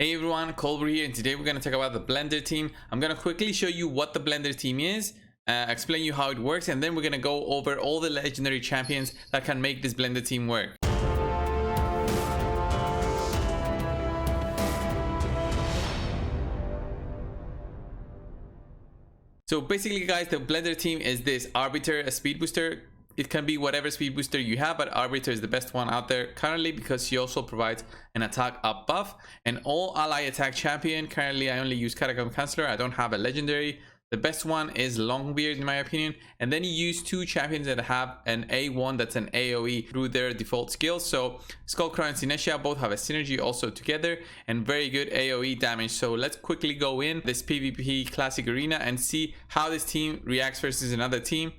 Hey everyone, Colbert here, and today we're going to talk about the Blender team. I'm going to quickly show you what the Blender team is, explain you how it works, and then we're going to go over all the legendary champions that can make this Blender team work. So basically guys, the Blender team is this Arbiter, a speed booster. It can be whatever speed booster you have, but Arbiter is the best one out there currently because she also provides an attack up buff. And all ally attack champion, currently I only use Catacomb Counselor, I don't have a legendary. The best one is Longbeard in my opinion. And then you use two champions that have an A1 that's an AoE through their default skills. So Skullcrown and Sinesha both have a synergy also together and very good AoE damage. So let's quickly go in this PvP classic arena and see how this team reacts versus another team.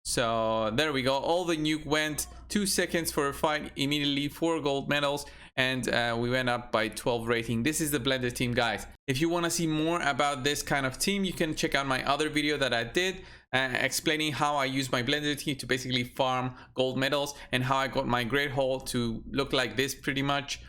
So there we go, all the nuke went 2 seconds for a fight, immediately 4 gold medals, and we went up by 12 rating. This is the Blender team guys. If you want to see more about this kind of team, you can check out my other video that I did explaining how I use my Blender team to basically farm gold medals and how I got my great hole to look like this pretty much.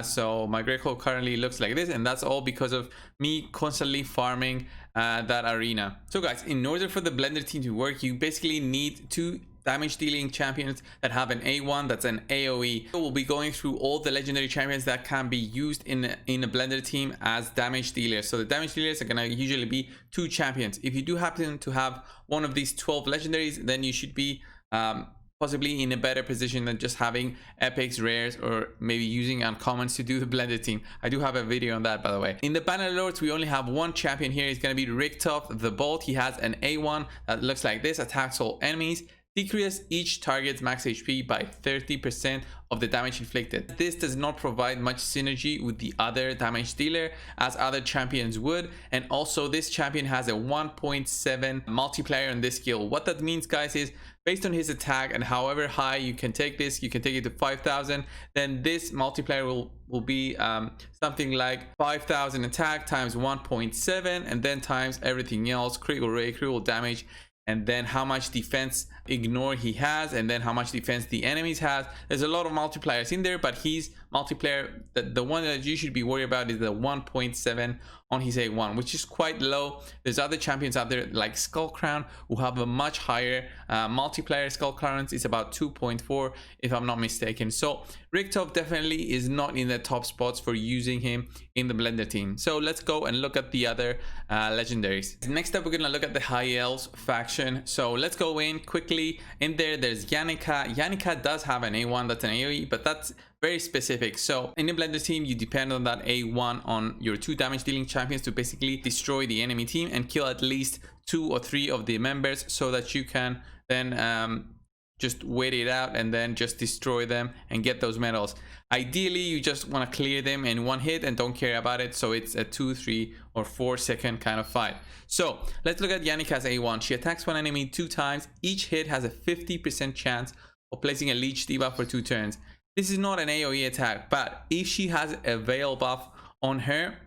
So my great hole currently looks like this, and that's all because of me constantly farming that arena. So guys, in order for the Blender team to work, you basically need two damage dealing champions that have an A1 that's an AoE. We'll be going through all the legendary champions that can be used in a Blender team as damage dealers. So the damage dealers are gonna usually be two champions. If you do happen to have one of these 12 legendaries, then you should be possibly in a better position than just having epics, rares, or maybe using uncommons to do the Blender team. I do have a video on that, by the way. In the banner lords, we only have one champion here. It's going to be Richthof the Bolt. He has an A1 that looks like this, attacks all enemies, decrease each target's max HP by 30% of the damage inflicted. This does not provide much synergy with the other damage dealer as other champions would, and also this champion has a 1.7 multiplier on this skill. What that means guys is based on his attack and however high you can take this, you can take it to 5,000, then this multiplier will be something like 5,000 attack times 1.7 and then times everything else, critical rate, critical damage, and then how much defense ignore he has, and then how much defense the enemies has. There's a lot of multipliers in there, but his multiplier, the one that you should be worried about is the 1.7 on his A1, which is quite low. There's other champions out there like Skullcrown who have a much higher multiplier. Skullcrown is about 2.4 if I'm not mistaken. So Richthof definitely is not in the top spots for using him in the Blender team. So let's go and look at the other legendaries. Next up, we're gonna look at the High Elves faction. So let's go in quickly. In there, there's Yannicka. Yannicka does have an A1 that's an AoE, but that's very specific. So in the Blender team, you depend on that A1 on your two damage dealing champions to basically destroy the enemy team and kill at least 2 or 3 of the members so that you can then just wait it out and then just destroy them and get those medals. Ideally, you just want to clear them in one hit and don't care about it, so it's a 2, 3, or 4 second kind of fight. So let's look at Yannicka's A1. She attacks one enemy 2 times. Each hit has a 50% chance of placing a leech debuff for 2 turns. This is not an AoE attack, but if she has a veil buff on her,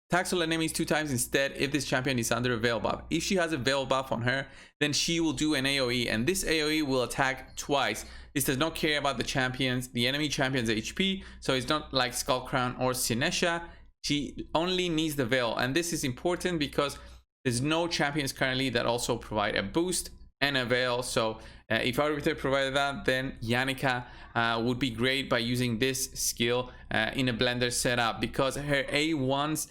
attacks all enemies 2 times instead if this champion is under a veil buff. If she has a veil buff on her, then she will do an AoE, and this AoE will attack twice. This does not care about the enemy champion's HP, so it's not like Skullcrown or Sinesha. She only needs the veil, and this is important because there's no champions currently that also provide a boost and a veil. So if Arbiter provided that, then Yannicka would be great by using this skill in a Blender setup because her A1's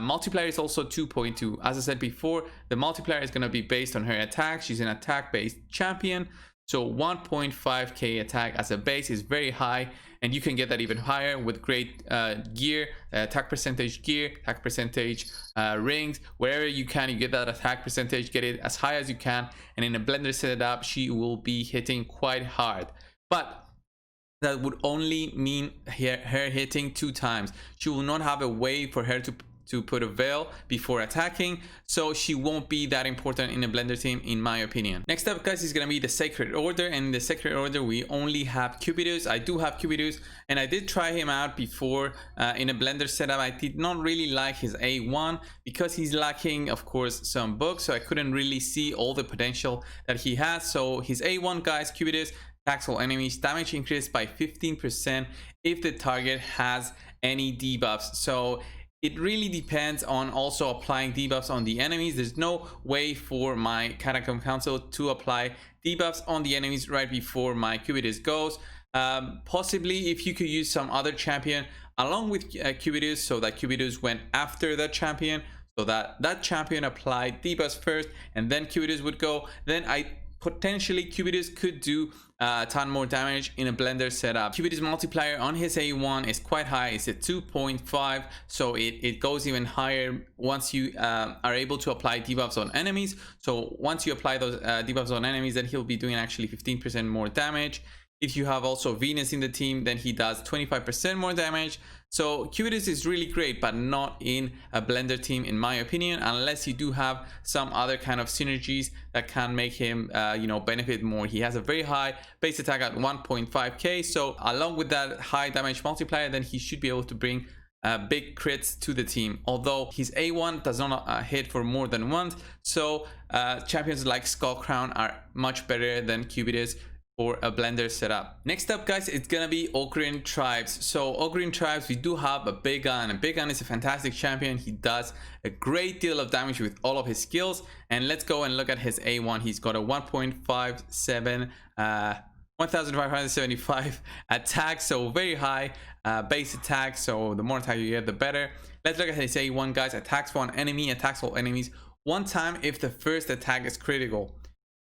multiplier is also 2.2. As I said before, the multiplier is going to be based on her attack. She's an attack based champion, so 1.5k attack as a base is very high, and you can get that even higher with great gear, attack percentage gear, attack percentage rings. Wherever you can, you get that attack percentage, get it as high as you can, and in a Blender setup she will be hitting quite hard. But that would only mean her hitting 2 times. She will not have a way for her to put a veil before attacking, so she won't be that important in a Blender team in my opinion. Next up guys is gonna be the Sacred Order, and in the Sacred Order we only have Cupidus. I do have Cupidus, and I did try him out before in a Blender setup. I did not really like his A1 because he's lacking of course some books, so I couldn't really see all the potential that he has. So his A1 guys, Cupidus, attacks all enemies, damage increased by 15% if the target has any debuffs. So it really depends on also applying debuffs on the enemies. There's no way for my Catacomb Council to apply debuffs on the enemies right before my Cubitus goes. Possibly if you could use some other champion along with Cubitus, so that Cubitus went after that champion, so that that champion applied debuffs first and then Cubitus would go, then potentially Cubitus could do a ton more damage in a blender setup. Cubitus multiplier on his A1 is quite high. It's at 2.5, so it goes even higher once you are able to apply debuffs on enemies. So once you apply those debuffs on enemies, then he'll be doing actually 15% more damage. If you have also Venus in the team, then he does 25% more damage. So Cubitus is really great, but not in a blender team in my opinion, unless you do have some other kind of synergies that can make him you know, benefit more. He has a very high base attack at 1.5k, so along with that high damage multiplier, then he should be able to bring big crits to the team, although his A1 does not hit for more than once. So champions like Skull Crown are much better than Cubitus for a blender setup. Next up, guys, it's gonna be Ogryn Tribes. So Ogryn Tribes, we do have a Big Gun, and Big Gun is a fantastic champion. He does a great deal of damage with all of his skills, and let's go and look at his A1. He's got a 1.57 1575 attack, so very high base attack, so the more attack you get, the better. Let's look at his A1, guys. Attacks one enemy, attacks all enemies one time if the first attack is critical.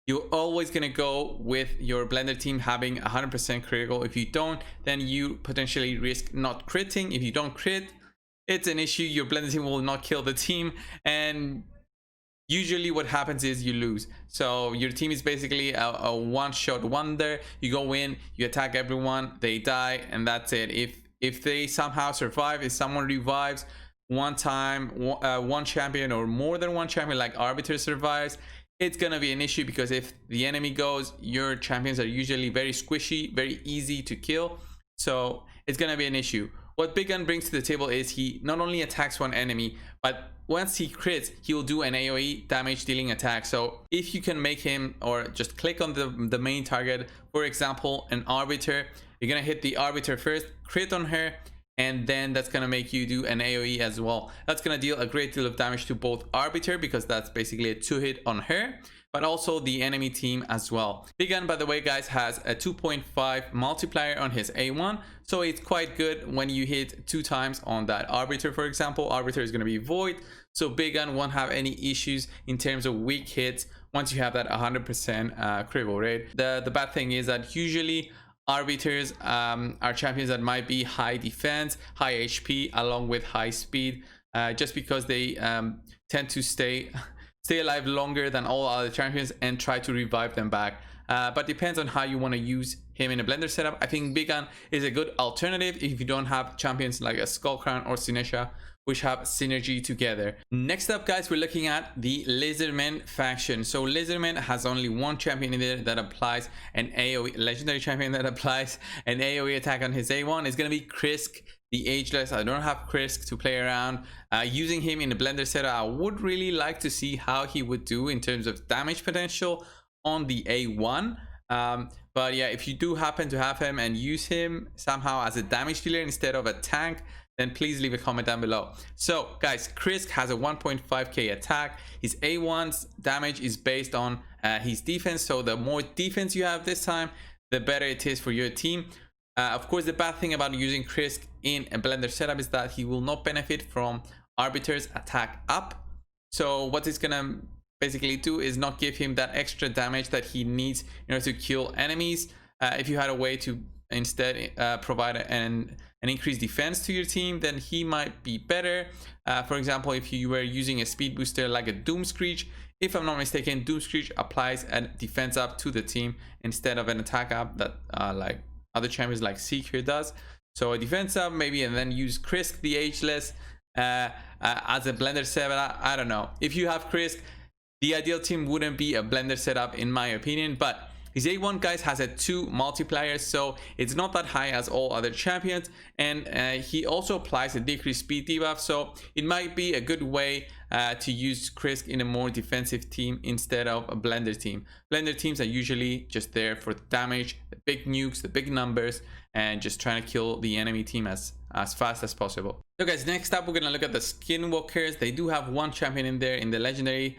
You're always gonna go with your blender team having 100% critical. If you don't, then you potentially risk not critting. If you don't crit, it's an issue. Your blender team will not kill the team, and usually what happens is you lose. So your team is basically a one-shot wonder. You go in, you attack everyone, they die, and that's it. If they somehow survive, if someone revives one time, one champion or more than one champion like Arbiter survives, it's gonna be an issue, because if the enemy goes, your champions are usually very squishy, very easy to kill, so it's gonna be an issue. What Big Gun brings to the table is he not only attacks one enemy, but once he crits, he will do an AoE damage dealing attack. So if you can make him, or just click on the main target, for example an Arbiter, you're gonna hit the Arbiter first, crit on her, and then that's gonna make you do an AoE as well. That's gonna deal a great deal of damage to both Arbiter, because that's basically a 2-hit on her, but also the enemy team as well. Big Gun, by the way, guys, has a 2.5 multiplier on his A1, so it's quite good when you hit 2 times on that Arbiter. For example, Arbiter is gonna be Void, so Big Gun won't have any issues in terms of weak hits once you have that 100% critical rate. The bad thing is that usually Arbiters are champions that might be high defense, high HP, along with high speed, just because they tend to stay alive longer than all other champions and try to revive them back. But depends on how you want to use him in a blender setup. I think Big Gun is a good alternative if you don't have champions like a Skull Crown or Sinesha, which have synergy together. Next up, guys, we're looking at the Lizardmen faction. So Lizardmen has only one champion in there that applies an AoE, legendary champion that applies an AoE attack on his A1. Is going to be Krisk, the Ageless. I don't have Krisk to play around. Using him in a blender setup, I would really like to see how he would do in terms of damage potential on the A1. But yeah, if you do happen to have him and use him somehow as a damage dealer instead of a tank, then please leave a comment down below. So guys, Krisk has a 1.5k attack. His A1's damage is based on his defense, so the more defense you have this time, the better it is for your team. Of course, the bad thing about using Krisk in a blender setup is that he will not benefit from Arbiter's attack up. So what it's gonna basically do is not give him that extra damage that he needs in order to kill enemies. If you had a way to instead provide an increased defense to your team, then he might be better. For example, if you were using a speed booster like a Doom Screech, if I'm not mistaken, Doom Screech applies a defense up to the team instead of an attack up that like other champions like Seeker does. So a defense up maybe, and then use Krisk the Ageless as a blender setup. I don't know. If you have Krisk, the ideal team wouldn't be a blender setup in my opinion, but his A1, guys, has a 2 multiplier, so it's not that high as all other champions, and he also applies a decreased speed debuff, so it might be a good way to use Krisk in a more defensive team instead of a blender team. Blender teams are usually just there for the damage, the big nukes, the big numbers, and just trying to kill the enemy team as fast as possible. So guys, next up we're gonna look at the skinwalkers. They do have one champion in there in the legendary.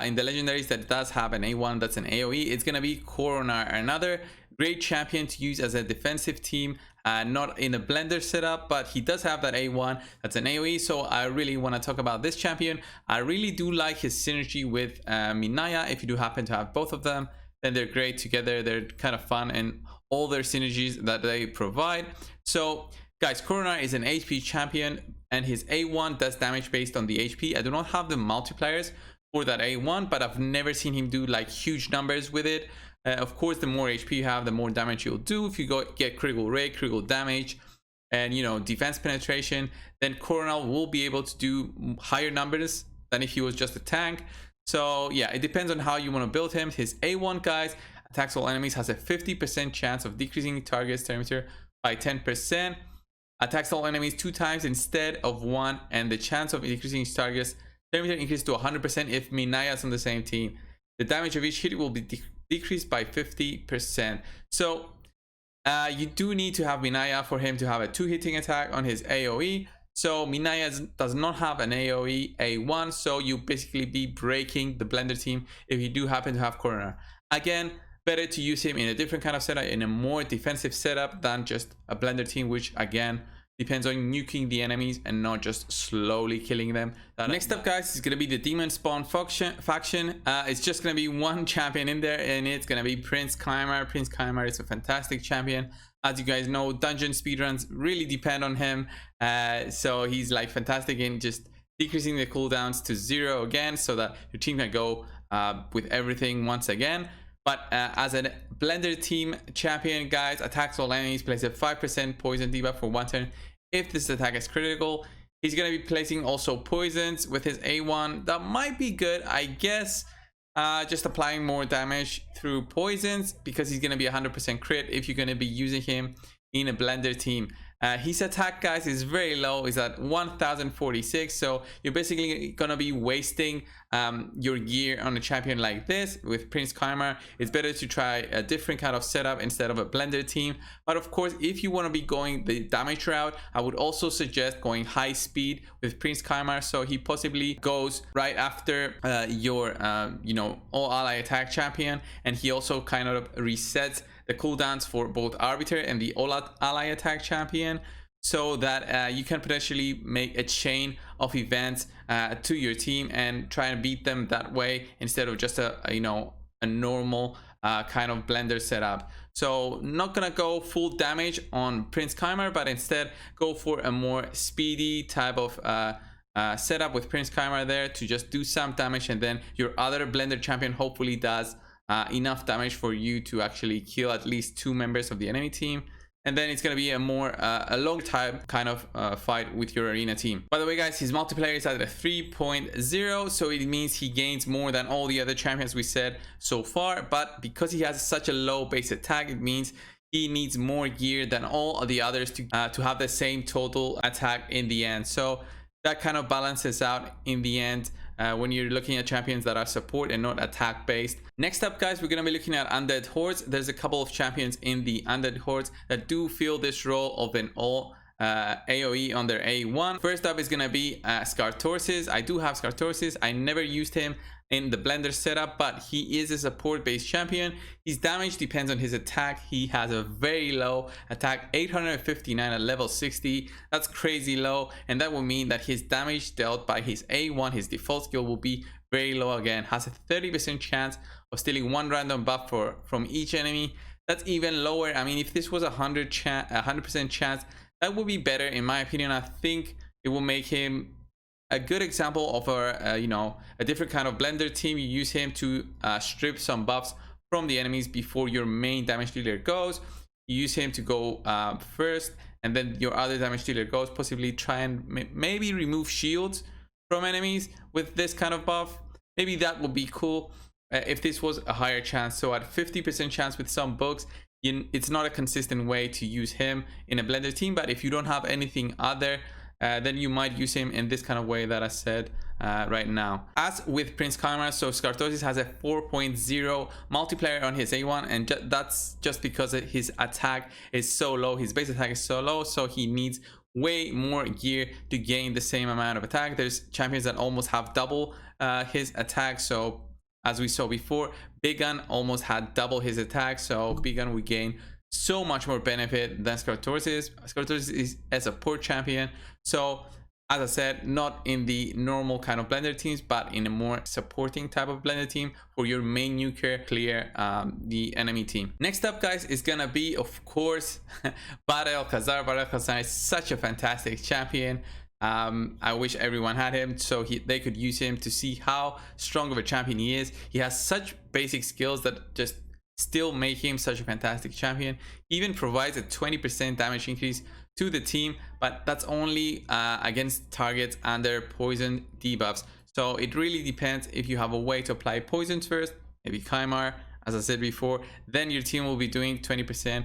In the legendaries that does have an A1 that's an AoE. It's gonna be Coronar, another great champion to use as a defensive team, not in a blender setup, but he does have that A1 that's an AoE. So I really want to talk about this champion. I really do like his synergy with Minaya. If you do happen to have both of them, then they're great together. They're kind of fun and all their synergies that they provide. So guys, Coronar is an HP champion and his A1 does damage based on the HP. I do not have the multipliers for that A1, but I've never seen him do like huge numbers with it. Of course, the more HP you have, the more damage you'll do. If you get critical rate, critical damage, and you know, defense penetration, then Coronel will be able to do higher numbers than if he was just a tank. So yeah, it depends on how you want to build him. His A1, guys, attacks all enemies, has a 50% chance of decreasing target's perimeter by 10%. Attacks all enemies 2 times instead of 1, and the chance of decreasing target's perimeter increases to 100% if Minaya is on the same team. The damage of each hit will be decreased by 50%. So you do need to have Minaya for him to have a 2-hitting attack on his AoE. So Minaya does not have an AoE A1, so you basically be breaking the blender team if you do happen to have Coronar. Again, better to use him in a different kind of setup, in a more defensive setup than just a blender team, which again depends on nuking the enemies and not just slowly killing them. Next up, guys, is going to be the Demon Spawn faction. It's just going to be one champion in there, and it's going to be Prince Kymar. Prince Kymar is a fantastic champion. As you guys know, dungeon speedruns really depend on him. So he's like fantastic in just decreasing the cooldowns to 0 again, so that your team can go with everything once again. But as a blender team champion, guys, attacks all enemies, places a 5% poison debuff for 1 turn. If this attack is critical, he's going to be placing also poisons with his A1. That might be good, I guess. Just applying more damage through poisons, because he's going to be 100% crit if you're going to be using him in a blender team. His attack, guys, is very low. It's at 1046, so you're basically gonna be wasting your gear on a champion like this. With Prince Kymar, it's better to try a different kind of setup instead of a blender team. But of course, if you want to be going the damage route, I would also suggest going high speed with Prince Kymar, so he possibly goes right after your you know, all ally attack champion, and he also kind of resets the cooldowns for both Arbiter and the all ally attack champion, so that you can potentially make a chain of events to your team and try and beat them that way, instead of just a you know, a normal kind of blender setup. So not gonna go full damage on Prince Kymar, but instead go for a more speedy type of setup with Prince Kymar there to just do some damage, and then your other blender champion hopefully does enough damage for you to actually kill at least 2 members of the enemy team. And then it's going to be a more a long time kind of fight with your arena team. By the way, guys, his multiplayer is at a 3.0, so it means he gains more than all the other champions we said so far. But because he has such a low base attack, it means he needs more gear than all of the others to have the same total attack in the end. So that kind of balances out in the end when you're looking at champions that are support and not attack based. Next up, guys, we're going to be looking at Undead Hordes. There's a couple of champions in the Undead Hordes that do fill this role of an all AoE on their A1. First up is going to be Skartorsis. I do have Skartorsis. I never used him in the blender setup, but he is a support based champion. His damage depends on his attack. He has a very low attack, 859 at level 60. That's crazy low, and that will mean that his damage dealt by his A1, his default skill, will be very low again. Has a 30% chance of stealing 1 random buff from each enemy. That's even lower. I mean, if this was 100% chance, that would be better in my opinion. I think it will make him a good example of a you know, a different kind of blender team. You use him to strip some buffs from the enemies before your main damage dealer goes. You use him to go first, and then your other damage dealer goes. Possibly try and maybe remove shields from enemies with this kind of buff. Maybe that would be cool if this was a higher chance. So at 50% chance with some books, it's not a consistent way to use him in a blender team. But if you don't have anything other, then you might use him in this kind of way that I said right now. As with Prince Kymar, so Skartorsis has a 4.0 multiplier on his A1, and that's just because his attack is so low. His base attack is so low, so he needs way more gear to gain the same amount of attack. There's champions that almost have double his attack. So as we saw before, Big Gun almost had double his attack. So Big Gun would gain so much more benefit than Scartorus is. Scartorus is as a support champion. So as I said, not in the normal kind of blender teams, but in a more supporting type of blender team for your main nuker clear the enemy team. Next up, guys, is gonna be, of course, Bad Alcazar. Bad Alcazar is such a fantastic champion. I wish everyone had him so they could use him to see how strong of a champion he is. He has such basic skills that just still make him such a fantastic champion. He even provides a 20% damage increase to the team, but that's only against targets under poison debuffs. So it really depends. If you have a way to apply poisons first, maybe Kymar, as I said before, then your team will be doing 20%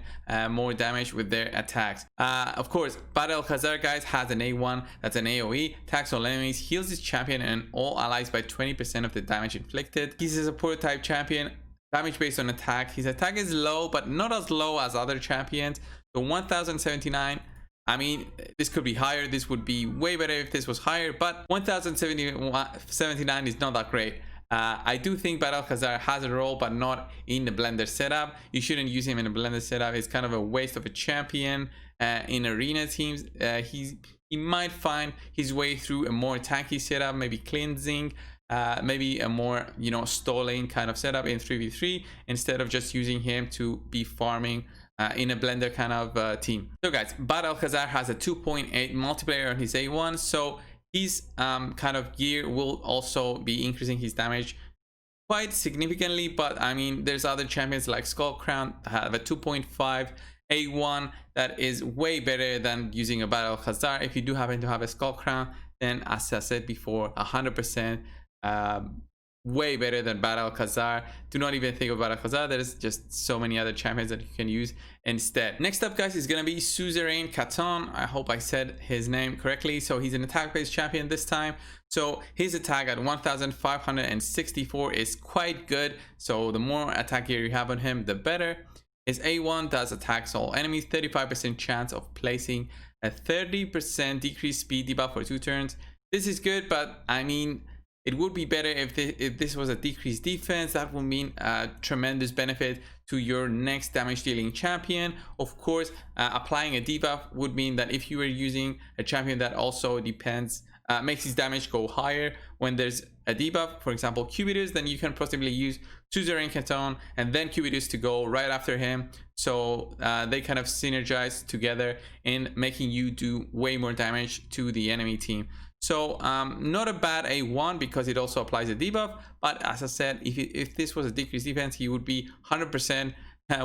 more damage with their attacks. Of course, Bad Alcazar, guys, has an A1 that's an AoE, attacks all enemies, heals his champion and all allies by 20% of the damage inflicted. He's a support type champion, damage based on attack. His attack is low, but not as low as other champions. So 1079. I mean, this could be higher. This would be way better if this was higher, but 1079 is not that great. I do think Bad Alcazar has a role, but not in the blender setup. You shouldn't use him in a blender setup. It's kind of a waste of a champion in arena teams. He might find his way through a more tanky setup, maybe cleansing, maybe a more, you know, stalling kind of setup in 3v3 instead of just using him to be farming in a blender kind of team. So guys, Bad Alcazar has a 2.8 multiplier on his A1, so his kind of gear will also be increasing his damage quite significantly. But I mean, there's other champions like Skull Crown that have a 2.5 A1 that is way better than using a Bad Alcazar. If you do happen to have a Skull Crown, then as I said before, 100% way better than Bad Alcazar. Do not even think about Alcazar. There's just so many other champions that you can use instead. Next up, guys, is gonna be Suzerain Katon. I hope I said his name correctly. So he's an attack based champion this time. So his attack at 1564 is quite good. So the more attack gear you have on him, the better. His A1 does attacks all enemies, 35% chance of placing a 30% decreased speed debuff for 2 turns. This is good, but I mean, it would be better if this was a decreased defense. That would mean a tremendous benefit to your next damage dealing champion. Of course, applying a debuff would mean that if you were using a champion that also makes his damage go higher when there's a debuff, for example Cubitus, then you can possibly use Suzerain Katon and then Cubitus to go right after him. So they kind of synergize together in making you do way more damage to the enemy team. So not a bad A1 because it also applies a debuff, but as I said, if this was a decreased defense, he would be 100%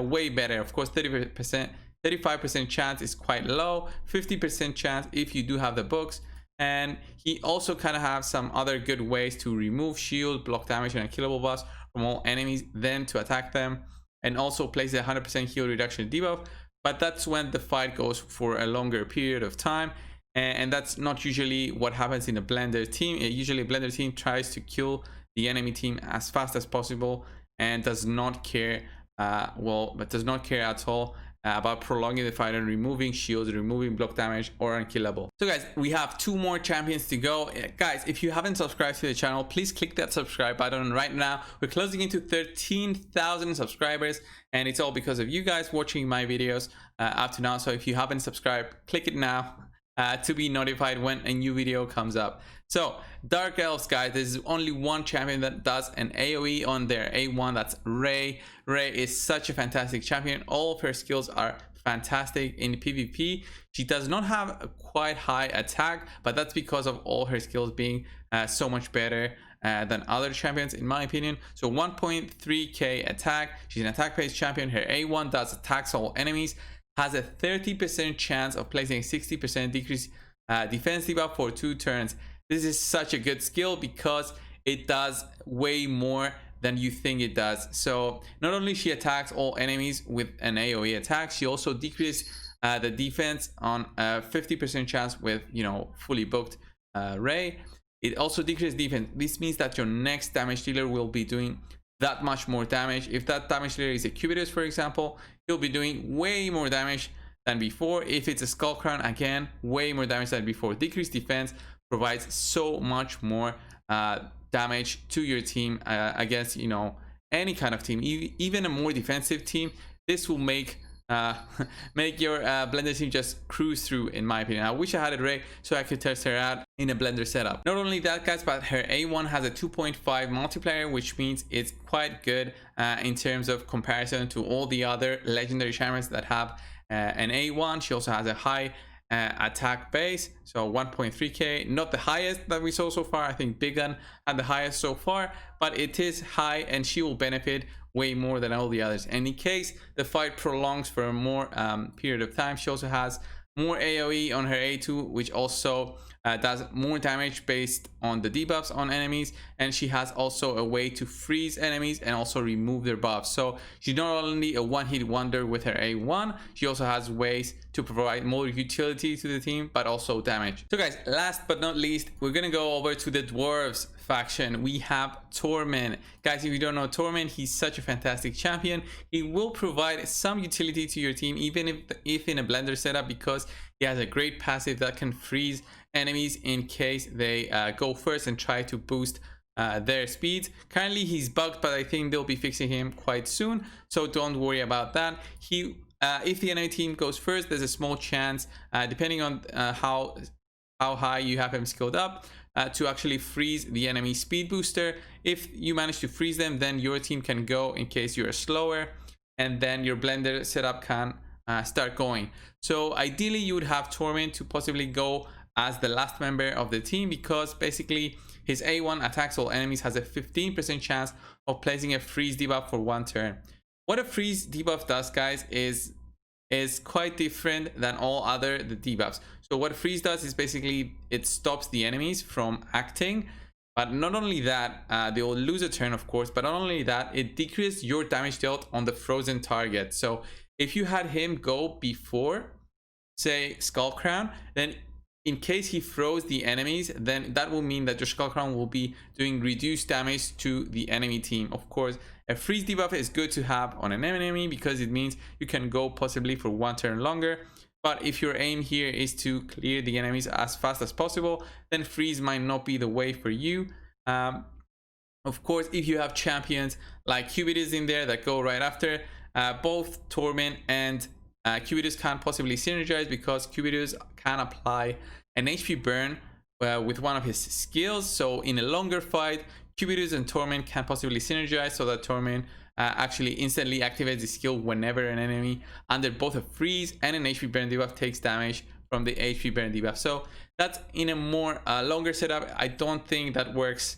way better. Of course, 35% chance is quite low, 50% chance if you do have the books. And he also kind of has some other good ways to remove shield, block damage and unkillable buffs from all enemies, then to attack them, and also place a 100% heal reduction debuff. But that's when the fight goes for a longer period of time. And that's not usually what happens in a blender team. Usually a blender team tries to kill the enemy team as fast as possible and does not care does not care at all about prolonging the fight and removing shields, removing block damage or unkillable. So guys, we have 2 more champions to go. Guys, if you haven't subscribed to the channel, please click that subscribe button right now. We're closing into 13,000 subscribers and it's all because of you guys watching my videos up to now. So if you haven't subscribed, click it now to be notified when a new video comes up. So Dark Elves, guys, there's only one champion that does an AoE on their A1. That's Ray. Ray is such a fantastic champion. All of her skills are fantastic in PvP. She does not have a quite high attack, but that's because of all her skills being so much better than other champions, in my opinion. So 1.3k attack. She's an attack based champion. Her A1 does attacks all enemies, has a 30% chance of placing a 60% decrease defense debuff for 2 turns. This is such a good skill because it does way more than you think it does. So not only she attacks all enemies with an AoE attack, she also decreases the defense on a 50% chance with, you know, fully booked Ray. It also decreases defense. This means that your next damage dealer will be doing that much more damage. If that damage dealer is a Cubitus, for example, he'll be doing way more damage than before. If it's a Skull Crown, again, way more damage than before. Decreased defense provides so much more damage to your team against, you know, any kind of team, even a more defensive team. This will make make your blender team just cruise through, in my opinion. I wish I had a Ray so I could test her out in a blender setup. Not only that, guys, but her A1 has a 2.5 multiplier, which means it's quite good in terms of comparison to all the other legendary champions that have an A1. She also has a high attack base, so 1.3k, not the highest that we saw so far. I think Big Gun had the highest so far, but it is high, and she will benefit way more than all the others. And in case the fight prolongs for a more period of time, she also has more AoE on her A2, which also does more damage based on the debuffs on enemies, and she has also a way to freeze enemies and also remove their buffs. So she's not only a one-hit wonder with her A1, she also has ways to provide more utility to the team, but also damage. So guys, last but not least, we're gonna go over to the Dwarves faction. We have Torment. Guys, if you don't know Torment, he's such a fantastic champion. He will provide some utility to your team, even if in a blender setup, because he has a great passive that can freeze enemies in case they go first and try to boost their speeds. Currently he's bugged, but I think they'll be fixing him quite soon, so don't worry about that. If the enemy team goes first, there's a small chance, depending on how high you have him skilled up, to actually freeze the enemy speed booster. If you manage to freeze them, then your team can go in case you're slower, and then your blender setup can start going. So ideally you would have Torment to possibly go as the last member of the team, because basically his A1 attacks all enemies, has a 15% chance of placing a freeze debuff for 1 turn. What a freeze debuff does, guys, is quite different than all other the debuffs. So what freeze does is basically it stops the enemies from acting, but not only that, they will lose a turn, of course, but not only that, it decreases your damage dealt on the frozen target. So if you had him go before, say, Skull Crown, then in case he froze the enemies, then that will mean that your Skull Crown will be doing reduced damage to the enemy team. Of course, a freeze debuff is good to have on an enemy because it means you can go possibly for 1 turn longer. But if your aim here is to clear the enemies as fast as possible, then freeze might not be the way for you. Of course, if you have champions like Cubitus in there that go right after, both Torment and Cubitus can possibly synergize, because Cubitus can apply an HP burn with one of his skills. So in a longer fight, Cubitus and Torment can possibly synergize, so that Torment actually instantly activates the skill whenever an enemy under both a freeze and an HP burn debuff takes damage from the HP burn debuff. So that's in a more longer setup. I don't think that works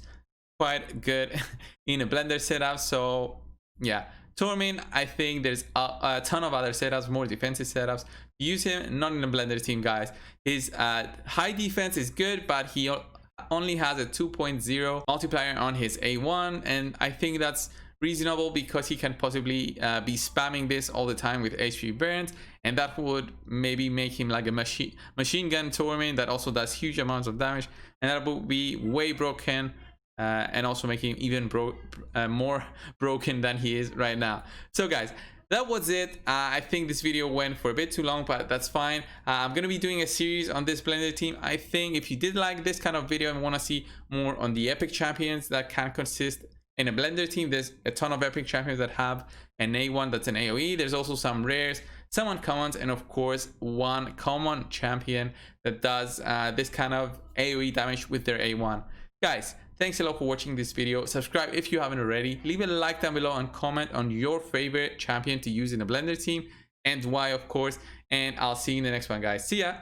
quite good in a blender setup. So yeah, Torment, I think there's a ton of other setups, more defensive setups. Use him, not in a blender team, guys. His high defense is good, but he only has a 2.0 multiplier on his A1, and I think that's reasonable because he can possibly be spamming this all the time with HP burns, and that would maybe make him like a machine gun Torment that also does huge amounts of damage, and that would be way broken. And also making him even more broken than he is right now. So guys, that was it. I think this video went for a bit too long, but that's fine. I'm gonna be doing a series on this blender team. I think if you did like this kind of video and want to see more on the epic champions that can consist in a blender team, there's a ton of epic champions that have an A1 that's an AoE. There's also some rares, some uncommons, and of course one common champion that does this kind of AoE damage with their A1. Guys, thanks a lot for watching this video. Subscribe if you haven't already. Leave a like down below and comment on your favorite champion to use in a blender team and why, of course. And I'll see you in the next one, guys. See ya.